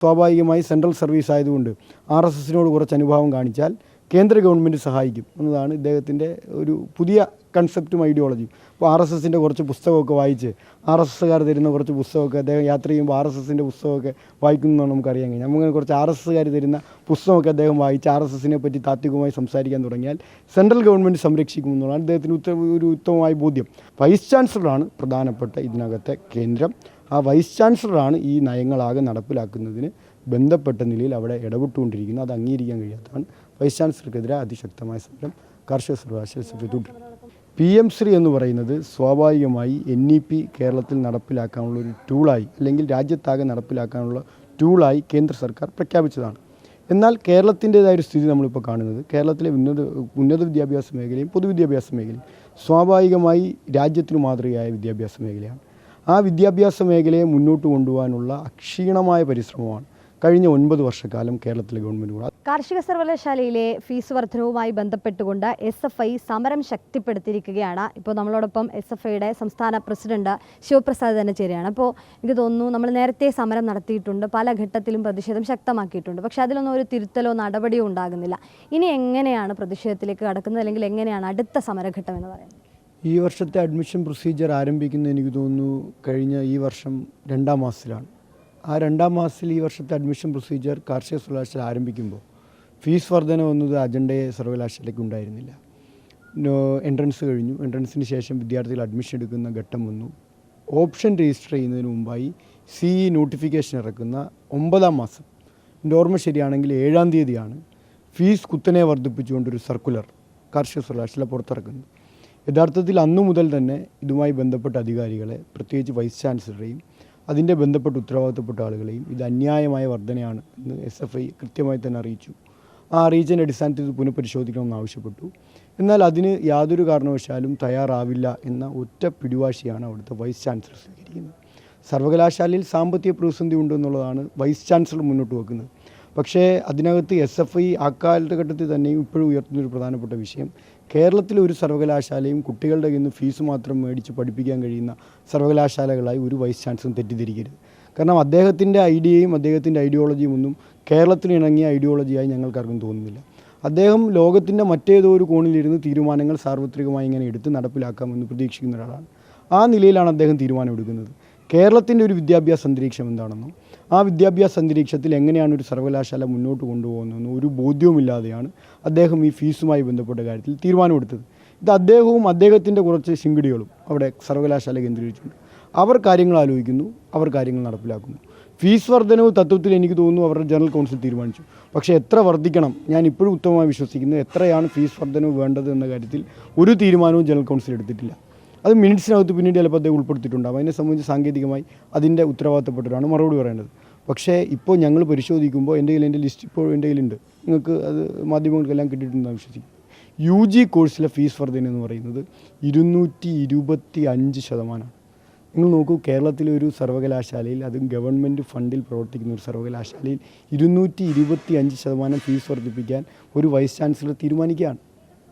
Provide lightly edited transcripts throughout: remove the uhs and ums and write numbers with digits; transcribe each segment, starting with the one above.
സ്വാഭാവികമായി central service ആയതുകൊണ്ട് RSSനോട് കുറച്ച് അനുഭാവം കാണിച്ചാൽ കേന്ദ്ര ഗവൺമെൻറ് സഹായിക്കും എന്നതാണ് ഇദ്ദേഹത്തിൻ്റെ ഒരു പുതിയ കൺസെപ്റ്റും ഐഡിയോളജിയും. അപ്പോൾ RSSൻ്റെ കുറച്ച് പുസ്തകമൊക്കെ വായിച്ച് RSSകാർ തരുന്ന കുറച്ച് പുസ്തകമൊക്കെ അദ്ദേഹം യാത്ര ചെയ്യുമ്പോൾ RSSൻ്റെ പുസ്തകമൊക്കെ വായിക്കുന്നതാണ് നമുക്കറിയാൻ കഴിയും. നമുക്ക് കുറച്ച് RSSകാർ തരുന്ന പുസ്തകമൊക്കെ അദ്ദേഹം വായിച്ച് RSSനെ പറ്റി താത്വികമായി സംസാരിക്കാൻ തുടങ്ങിയാൽ സെൻട്രൽ ഗവൺമെൻറ് സംരക്ഷിക്കുമെന്നുള്ളതാണ് അദ്ദേഹത്തിന് ഒരു ഉത്തമമായ ബോധ്യം. വൈസ് ചാൻസലറാണ് പ്രധാനപ്പെട്ട ഇതിനകത്തെ കേന്ദ്രം. ആ വൈസ് ചാൻസലറാണ് ഈ നയങ്ങളാകെ നടപ്പിലാക്കുന്നതിന് ബന്ധപ്പെട്ട നിലയിൽ അവിടെ ഇടപെട്ടുകൊണ്ടിരിക്കുന്നത്. അത് അംഗീകരിക്കാൻ കഴിയാത്തതാണ്. വൈസ് ചാൻസലർക്കെതിരെ അതിശക്തമായ സമരം കാർഷിക സർവകലാശാല തുടരും. PM ശ്രീ എന്ന് പറയുന്നത് സ്വാഭാവികമായി NEP കേരളത്തിൽ നടപ്പിലാക്കാനുള്ള ഒരു ടൂളായി, അല്ലെങ്കിൽ രാജ്യത്താകെ നടപ്പിലാക്കാനുള്ള ടൂളായി കേന്ദ്ര സർക്കാർ പ്രഖ്യാപിച്ചതാണ്. എന്നാൽ കേരളത്തിൻ്റേതായ ഒരു സ്ഥിതി നമ്മളിപ്പോൾ കാണുന്നത്, കേരളത്തിലെ ഉന്നത വിദ്യാഭ്യാസ മേഖലയും പൊതുവിദ്യാഭ്യാസ മേഖലയും സ്വാഭാവികമായി രാജ്യത്തിന് മാതൃകയായ വിദ്യാഭ്യാസ മേഖലയാണ്. ആ വിദ്യാഭ്യാസ മേഖലയെ മുന്നോട്ട് കൊണ്ടുപോകാനുള്ള അക്ഷീണമായ പരിശ്രമമാണ് കഴിഞ്ഞ 9 വർഷക്കാലം കേരളത്തിലെ ഗവൺമെൻറ്. കാർഷിക സർവകലാശാലയിലെ ഫീസ് വർധനവുമായി ബന്ധപ്പെട്ടുകൊണ്ട് SFI സമരം ശക്തിപ്പെടുത്തിയിരിക്കുകയാണ്. ഇപ്പോൾ നമ്മളോടൊപ്പം SFIയുടെ സംസ്ഥാന പ്രസിഡന്റ് ശിവപ്രസാദ് തന്നെ ചേരുകയാണ്. അപ്പോൾ എനിക്ക് തോന്നുന്നു നമ്മൾ നേരത്തെ സമരം നടത്തിയിട്ടുണ്ട്, പല ഘട്ടത്തിലും പ്രതിഷേധം ശക്തമാക്കിയിട്ടുണ്ട്. പക്ഷേ അതിലൊന്നും ഒരു തിരുത്തലോ നടപടിയോ ഉണ്ടാകുന്നില്ല. ഇനി എങ്ങനെയാണ് പ്രതിഷേധത്തിലേക്ക് കടക്കുന്നത്, അല്ലെങ്കിൽ എങ്ങനെയാണ് അടുത്ത സമരഘട്ടം എന്ന് പറയുന്നത്? ഈ വർഷത്തെ അഡ്മിഷൻ പ്രൊസീജിയർ ആരംഭിക്കുന്നത് എനിക്ക് തോന്നുന്നു കഴിഞ്ഞ ഈ വർഷം 2ാം മാസത്തിലാണ്. ആ 2ാം മാസത്തിൽ ഈ വർഷത്തെ അഡ്മിഷൻ പ്രൊസീജിയർ കാർഷിക സർവകലാശാല ആരംഭിക്കുമ്പോൾ ഫീസ് വർധന എന്നത് അജണ്ടയെ സർവകലാശാലയ്ക്ക് ഉണ്ടായിരുന്നില്ല. എൻട്രൻസ് കഴിഞ്ഞു. എൻട്രൻസിന് ശേഷം വിദ്യാർത്ഥികൾ അഡ്മിഷൻ എടുക്കുന്ന ഘട്ടം വന്നു. ഓപ്ഷൻ രജിസ്റ്റർ ചെയ്യുന്നതിന് മുമ്പായി CE നോട്ടിഫിക്കേഷൻ ഇറക്കുന്ന 9ാം മാസം, എൻ്റെ ഓർമ്മ ശരിയാണെങ്കിൽ 7ാം തീയതിയാണ് ഫീസ് കുത്തനെ വർദ്ധിപ്പിച്ചുകൊണ്ടൊരു സർക്കുലർ കാർഷിക സർവകലാശാല പുറത്തിറക്കുന്നത്. യഥാർത്ഥത്തിൽ അന്നു മുതൽ തന്നെ ഇതുമായി ബന്ധപ്പെട്ട അധികാരികളെ, പ്രത്യേകിച്ച് വൈസ് ചാൻസലറെയും അതിൻ്റെ ബന്ധപ്പെട്ട ഉത്തരവാദിത്തപ്പെട്ട ആളുകളെയും ഇത് അന്യായമായ വർധനയാണ് എന്ന് SFI കൃത്യമായി തന്നെ അറിയിച്ചു. ആ അറിയിച്ചതിൻ്റെ അടിസ്ഥാനത്തിൽ ഇത് പുനഃപരിശോധിക്കണമെന്ന് ആവശ്യപ്പെട്ടു. എന്നാൽ അതിന് യാതൊരു കാരണവശാലും തയ്യാറാവില്ല എന്ന ഒറ്റ പിടിവാശിയാണ് അവിടുത്തെ വൈസ് ചാൻസലർ സ്വീകരിക്കുന്നത്. സർവകലാശാലയിൽ സാമ്പത്തിക പ്രതിസന്ധി ഉണ്ടെന്നുള്ളതാണ് വൈസ് ചാൻസലർ മുന്നോട്ട് വെക്കുന്നത്. പക്ഷേ അതിനകത്ത് SFI അക്കാലഘട്ടത്തിൽ തന്നെയും ഇപ്പോഴും ഉയർത്തുന്നൊരു പ്രധാനപ്പെട്ട വിഷയം, കേരളത്തിലെ ഒരു സർവകലാശാലയും കുട്ടികളുടെ കയ്യിൽ നിന്ന് ഫീസ് മാത്രം മേടിച്ച് പഠിപ്പിക്കാൻ കഴിയുന്ന സർവകലാശാലകളായി ഒരു വൈസ് ചാൻസലർ തെറ്റിദ്ധരിക്കരുത്. കാരണം അദ്ദേഹത്തിൻ്റെ ഐഡിയയും അദ്ദേഹത്തിൻ്റെ ഐഡിയോളജിയും ഒന്നും കേരളത്തിന് ഇണങ്ങിയ ഐഡിയോളജിയായി ഞങ്ങൾക്കാർക്കും തോന്നുന്നില്ല. അദ്ദേഹം ലോകത്തിൻ്റെ മറ്റേതോ ഒരു കോണിലിരുന്ന് തീരുമാനങ്ങൾ സാർവത്രികമായി ഇങ്ങനെ എടുത്ത് നടപ്പിലാക്കാമെന്ന് പ്രതീക്ഷിക്കുന്ന ഒരാളാണ്. ആ നിലയിലാണ് അദ്ദേഹം തീരുമാനമെടുക്കുന്നത്. കേരളത്തിൻ്റെ ഒരു വിദ്യാഭ്യാസ അന്തരീക്ഷം എന്താണെന്നും ആ വിദ്യാഭ്യാസ അന്തരീക്ഷത്തിൽ എങ്ങനെയാണ് ഒരു സർവകലാശാല മുന്നോട്ട് കൊണ്ടുപോകുന്നതെന്നും ഒരു ബോധ്യവുമില്ലാതെയാണ് അദ്ദേഹം ഈ ഫീസുമായി ബന്ധപ്പെട്ട കാര്യത്തിൽ തീരുമാനമെടുത്തത്. ഇത് അദ്ദേഹവും അദ്ദേഹത്തിൻ്റെ കുറച്ച് ശിങ്കിടികളും അവിടെ സർവകലാശാല കേന്ദ്രീകരിച്ചിട്ടുണ്ട്. അവർ കാര്യങ്ങൾ ആലോചിക്കുന്നു, അവർ കാര്യങ്ങൾ നടപ്പിലാക്കുന്നു. ഫീസ് വർധനവ് തത്വത്തിൽ എനിക്ക് തോന്നുന്നു അവരുടെ ജനറൽ കൗൺസിൽ തീരുമാനിച്ചു. പക്ഷേ എത്ര വർദ്ധിക്കണം, ഞാൻ ഇപ്പോഴും ഉത്തമമായി വിശ്വസിക്കുന്നു, എത്രയാണ് ഫീസ് വർധനവ് വേണ്ടത് എന്ന കാര്യത്തിൽ ഒരു തീരുമാനവും ജനറൽ കൗൺസിൽ എടുത്തിട്ടില്ല. അത് മിനിറ്റ്സിനകത്ത് പിന്നീട് ചിലപ്പോൾ അദ്ദേഹം ഉൾപ്പെടുത്തിയിട്ടുണ്ടാകും. അതിനെ സംബന്ധിച്ച് സാങ്കേതികമായി അതിൻ്റെ ഉത്തരവാദിത്തപ്പെട്ടവരാണ് മറുപടി പറയേണ്ടത്. പക്ഷേ ഇപ്പോൾ ഞങ്ങൾ പരിശോധിക്കുമ്പോൾ എൻ്റെ ലിസ്റ്റ് ഇപ്പോൾ എൻ്റെ കയ്യിലുണ്ട്. നിങ്ങൾക്ക് അത് മാധ്യമങ്ങൾക്കെല്ലാം കിട്ടിയിട്ടുണ്ടെന്ന് വിശ്വസിക്കും. UG കോഴ്സിലെ ഫീസ് വർധന എന്ന് പറയുന്നത് 225%. നിങ്ങൾ നോക്കൂ, കേരളത്തിലെ ഒരു സർവകലാശാലയിൽ, അതും ഗവൺമെൻറ് ഫണ്ടിൽ പ്രവർത്തിക്കുന്ന ഒരു സർവകലാശാലയിൽ 225% ഫീസ് വർദ്ധിപ്പിക്കാൻ ഒരു വൈസ് ചാൻസലർ തീരുമാനിക്കുകയാണ്.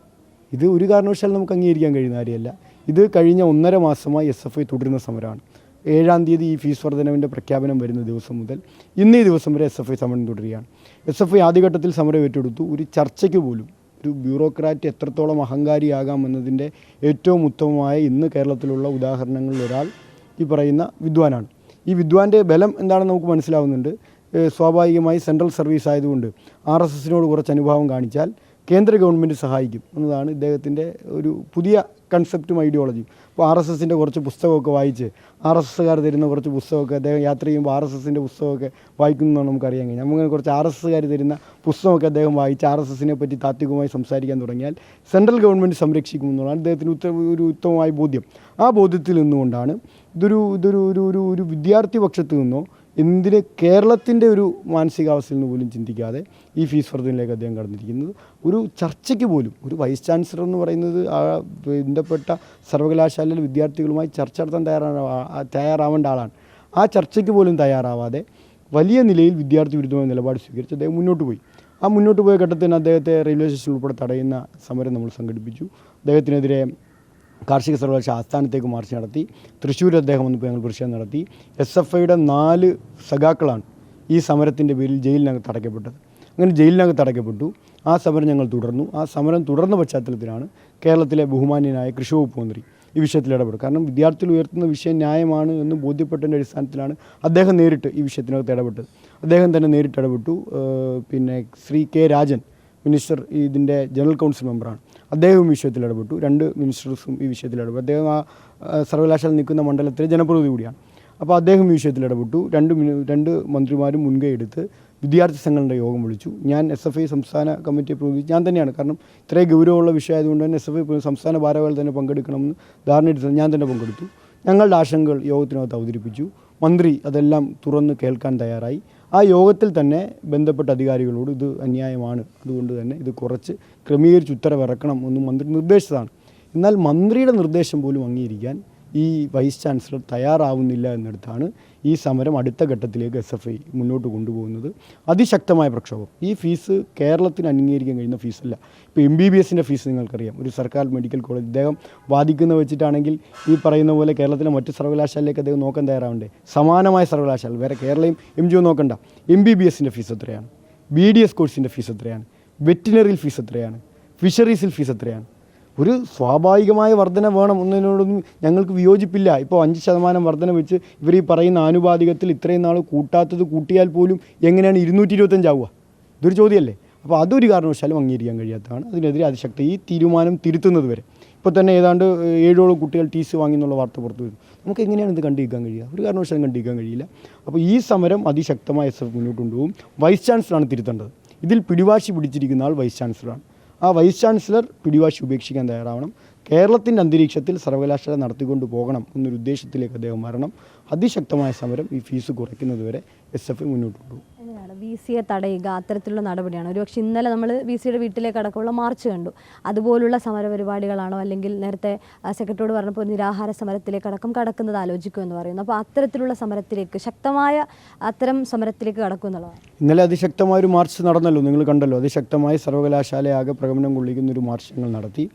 ഇത് ഒരു കാരണവശാലും നമുക്ക് അംഗീകരിക്കാൻ കഴിയുന്ന കാര്യമല്ല. ഇത് കഴിഞ്ഞ 1.5 മാസമായി SFI തുടരുന്ന സമരമാണ്. 7ാം തീയതി ഈ ഫീസ് വർധനവിൻ്റെ പ്രഖ്യാപനം വരുന്ന ദിവസം മുതൽ ഇന്നേ ദിവസം വരെ SFI സമരം തുടരുകയാണ്. SFI ആദ്യഘട്ടത്തിൽ സമരം ഏറ്റെടുത്തു. ഒരു ചർച്ചയ്ക്ക് പോലും ഒരു ബ്യൂറോക്രാറ്റ് എത്രത്തോളം അഹങ്കാരിയാകാമെന്നതിൻ്റെ ഏറ്റവും ഉത്തമമായ ഇന്ന് കേരളത്തിലുള്ള ഉദാഹരണങ്ങളിൽ ഒരാൾ ഈ പറയുന്ന വിദ്വാനാണ്. ഈ വിദ്വാൻ്റെ ബലം എന്താണെന്ന് നമുക്ക് മനസ്സിലാവുന്നുണ്ട്. സ്വാഭാവികമായി സെൻട്രൽ സർവീസ് ആയതുകൊണ്ട് RSSനോട് കുറച്ച് അനുഭാവം കാണിച്ചാൽ കേന്ദ്ര ഗവൺമെൻറ് സഹായിക്കും എന്നതാണ് ഇദ്ദേഹത്തിൻ്റെ ഒരു പുതിയ കൺസെപ്റ്റും ഐഡിയോളജിയും. അപ്പോൾ RSSൻ്റെ കുറച്ച് പുസ്തകമൊക്കെ വായിച്ച് RSSകാർ തരുന്ന കുറച്ച് പുസ്തകമൊക്കെ അദ്ദേഹം യാത്ര ചെയ്യുമ്പോൾ RSSൻ്റെ പുസ്തകമൊക്കെ വായിക്കുന്നതാണ് നമുക്കറിയാൻ കഴിയും. നമുക്ക് കുറച്ച് RSSകാർ തരുന്ന പുസ്തകമൊക്കെ അദ്ദേഹം വായിച്ച് RSSനെ പറ്റി താത്വികമായി സംസാരിക്കാൻ തുടങ്ങിയാൽ സെൻട്രൽ ഗവൺമെൻറ് സംരക്ഷിക്കുമെന്നുള്ളതാണ് ഇദ്ദേഹത്തിന് ഒരു ഉത്തമമായ ബോധ്യം. ആ ബോധ്യത്തിൽ നിന്നുകൊണ്ടാണ് ഇതൊരു വിദ്യാർത്ഥി പക്ഷത്തു നിന്നോ എന്തിന് കേരളത്തിൻ്റെ ഒരു മാനസികാവസ്ഥയിൽ നിന്ന് പോലും ചിന്തിക്കാതെ ഈ ഫീസ് വർധനയിലേക്ക് അദ്ദേഹം കടന്നിരിക്കുന്നത്. ഒരു ചർച്ചയ്ക്ക് പോലും ഒരു വൈസ് ചാൻസലർ എന്ന് പറയുന്നത് ആ ബന്ധപ്പെട്ട സർവകലാശാലയിലെ വിദ്യാർത്ഥികളുമായി ചർച്ച നടത്താൻ തയ്യാറാവേണ്ട ആളാണ്. ആ ചർച്ചയ്ക്ക് പോലും തയ്യാറാവാതെ വലിയ നിലയിൽ വിദ്യാർത്ഥി വിരുദ്ധമായ നിലപാട് സ്വീകരിച്ച് അദ്ദേഹം മുന്നോട്ട് പോയി. ആ മുന്നോട്ട് പോയ ഘട്ടത്തിന് അദ്ദേഹത്തെ റെയിൽവേ സ്റ്റേഷൻ ഉൾപ്പെടെ തടയുന്ന സമരം നമ്മൾ സംഘടിപ്പിച്ചു. അദ്ദേഹത്തിനെതിരെ കാർഷിക സർവകലാശാല ആസ്ഥാനത്തേക്ക് മാർച്ച് നടത്തി. തൃശ്ശൂർ അദ്ദേഹം വന്നപ്പോൾ ഞങ്ങൾ പ്രതിഷേധം നടത്തി. SFIയുടെ 4 സഖാക്കളാണ് ഈ സമരത്തിൻ്റെ പേരിൽ ജയിലിനകത്ത് അടയ്ക്കപ്പെട്ടത്. അങ്ങനെ ജയിലിനകത്ത് അടയ്ക്കപ്പെട്ടു. ആ സമരം ഞങ്ങൾ തുടർന്നു. ആ സമരം തുടർന്ന പശ്ചാത്തലത്തിലാണ് കേരളത്തിലെ ബഹുമാന്യനായ കൃഷി വകുപ്പ് മന്ത്രി ഈ വിഷയത്തിൽ ഇടപെടും. കാരണം വിദ്യാർത്ഥികൾ ഉയർത്തുന്ന വിഷയം ന്യായമാണ് എന്ന് ബോധ്യപ്പെട്ടതിൻ്റെ അടിസ്ഥാനത്തിലാണ് അദ്ദേഹം നേരിട്ട് ഈ വിഷയത്തിനകത്ത് ഇടപെട്ടത്. അദ്ദേഹം തന്നെ നേരിട്ട് ഇടപെട്ടു. പിന്നെ ശ്രീ കെ രാജൻ മിനിസ്റ്റർ ഇതിൻ്റെ ജനറൽ കൗൺസിൽ മെമ്പറാണ്. അദ്ദേഹവും ഈ വിഷയത്തിൽ ഇടപെട്ടു. 2 മിനിസ്റ്റേഴ്സും ഈ വിഷയത്തിൽ ഇടപെട്ടു. അദ്ദേഹം ആ സർവകലാശാല നിൽക്കുന്ന മണ്ഡലത്തിലെ ജനപ്രതിനിധി കൂടിയാണ്. അപ്പോൾ അദ്ദേഹം ഈ വിഷയത്തിൽ ഇടപെട്ടു. 2 മന്ത്രിമാരും മുൻകൈ എടുത്ത് വിദ്യാർത്ഥി സംഘങ്ങളുടെ യോഗം വിളിച്ചു. ഞാൻ SFI സംസ്ഥാന കമ്മിറ്റിയെ പ്രതിനിധി ഞാൻ തന്നെയാണ്. കാരണം ഇത്രയും ഗൗരവമുള്ള വിഷയമായതുകൊണ്ട് തന്നെ SFI സംസ്ഥാന ഭാരവാഹികൾ തന്നെ പങ്കെടുക്കണമെന്ന് ധാരണയെടുത്ത് ഞാൻ തന്നെ പങ്കെടുത്തു. ഞങ്ങളുടെ ആശങ്കകൾ യോഗത്തിനകത്ത് അവതരിപ്പിച്ചു. മന്ത്രി അതെല്ലാം തുറന്ന് കേൾക്കാൻ തയ്യാറായി. ആ യോഗത്തിൽ തന്നെ ബന്ധപ്പെട്ട അധികാരികളോട് ഇത് അന്യായമാണ്, അതുകൊണ്ട് തന്നെ ഇത് കുറച്ച് ക്രമീകരിച്ച് ഉത്തരവിറക്കണം എന്ന് മന്ത്രി നിർദ്ദേശിച്ചതാണ്. എന്നാൽ മന്ത്രിയുടെ നിർദ്ദേശം പോലും അംഗീകരിക്കാൻ ഈ വൈസ് ചാൻസലർ തയ്യാറാവുന്നില്ല എന്നിടത്താണ് ഈ സമരം അടുത്ത ഘട്ടത്തിലേക്ക് SFI മുന്നോട്ട് കൊണ്ടുപോകുന്നത്. അതിശക്തമായ പ്രക്ഷോഭം. ഈ ഫീസ് കേരളത്തിന് അംഗീകരിക്കാൻ കഴിയുന്ന ഫീസല്ല. ഇപ്പോൾ MBBSൻ്റെ ഫീസ് നിങ്ങൾക്കറിയാം. ഒരു സർക്കാർ മെഡിക്കൽ കോളേജ് അദ്ദേഹം വാദിക്കുന്ന വെച്ചിട്ടാണെങ്കിൽ ഈ പറയുന്ന പോലെ കേരളത്തിലെ മറ്റ് സർവകലാശാലയിലേക്ക് അദ്ദേഹം നോക്കാൻ തയ്യാറാവണ്ടേ? സമാനമായ സർവകലാശാല വേറെ കേരളയും MGO നോക്കണ്ട. MBBSൻ്റെ ഫീസ് എത്രയാണ്? BDS കോഴ്സിൻ്റെ ഫീസ് എത്രയാണ്? വെറ്റിനറിയിൽ ഫീസ് എത്രയാണ്? ഫിഷറീസിൽ ഫീസ് എത്രയാണ്? ഒരു സ്വാഭാവികമായ വർധന വേണം എന്നതിനോടൊന്നും ഞങ്ങൾക്ക് വിയോജിപ്പില്ല. ഇപ്പോൾ 5% വർധന വെച്ച് ഇവർ ഈ പറയുന്ന ആനുപാതികത്തിൽ ഇത്രയും നാൾ കൂട്ടാത്തത് കൂട്ടിയാൽ പോലും എങ്ങനെയാണ് 225 ആവുക? ഇതൊരു ചോദ്യമല്ലേ? അപ്പോൾ അതൊരു കാരണവശാലും അംഗീകരിക്കാൻ കഴിയാത്തതാണ്. അതിനെതിരെ അതിശക്തി ഈ തീരുമാനം തിരുത്തുന്നത് വരെ. ഇപ്പോൾ തന്നെ ഏതാണ്ട് 7ഓളം കുട്ടികൾ TC വാങ്ങി എന്നുള്ള വാർത്ത പുറത്തു വരും. നമുക്ക് എങ്ങനെയാണ് ഇത് കണ്ടിരിക്കാൻ കഴിയുക? ഒരു കാരണവശാലും കണ്ടിരിക്കാൻ കഴിയില്ല. അപ്പോൾ ഈ സമരം അതിശക്തമായ SFI മുന്നോട്ട് കൊണ്ടുപോകും. വൈസ് ചാൻസലറാണ് തിരുത്തേണ്ടത്. ഇതിൽ പിടിവാശി പിടിച്ചിരിക്കുന്ന ആൾ വൈസ് ചാൻസലറാണ്. ആ വൈസ് ചാൻസലർ പിടിവാശി ഉപേക്ഷിക്കാൻ തയ്യാറാവണം. കേരളത്തിൻ്റെ അന്തരീക്ഷത്തിൽ സർവകലാശാല നടത്തിക്കൊണ്ട് പോകണം എന്നൊരു ഉദ്ദേശത്തിലേക്ക് അദ്ദേഹം വരണം. അതിശക്തമായ സമരം ഈ ഫീസ് കുറയ്ക്കുന്നതുവരെ SFI മുന്നോട്ട് കൊണ്ടുപോകും. എങ്ങനെയാണ് VCയെ തടയുക? അത്തരത്തിലുള്ള നടപടിയാണ്. ഒരുപക്ഷെ ഇന്നലെ നമ്മൾ VCയുടെ വീട്ടിലേക്ക് അടക്കമുള്ള മാർച്ച് കണ്ടു. അതുപോലുള്ള സമര പരിപാടികളാണോ, അല്ലെങ്കിൽ നേരത്തെ സെക്രട്ടറിയോട് പറഞ്ഞപ്പോൾ നിരാഹാര സമരത്തിലേക്ക് അടക്കം കടക്കുന്നത് ആലോചിക്കുമെന്ന് പറയുന്നു. അപ്പോൾ അത്തരത്തിലുള്ള സമരത്തിലേക്ക്, ശക്തമായ അത്തരം സമരത്തിലേക്ക് കടക്കും എന്നുള്ളതാണ്. ഇന്നലെ അതിശക്തമായൊരു മാർച്ച് നടന്നല്ലോ, നിങ്ങൾ കണ്ടല്ലോ. അതിശക്തമായി സർവകലാശാലയാകെ പ്രകമ്പനം കൊള്ളിക്കുന്നൊരു മാർച്ച് ഞങ്ങൾ നടത്തി.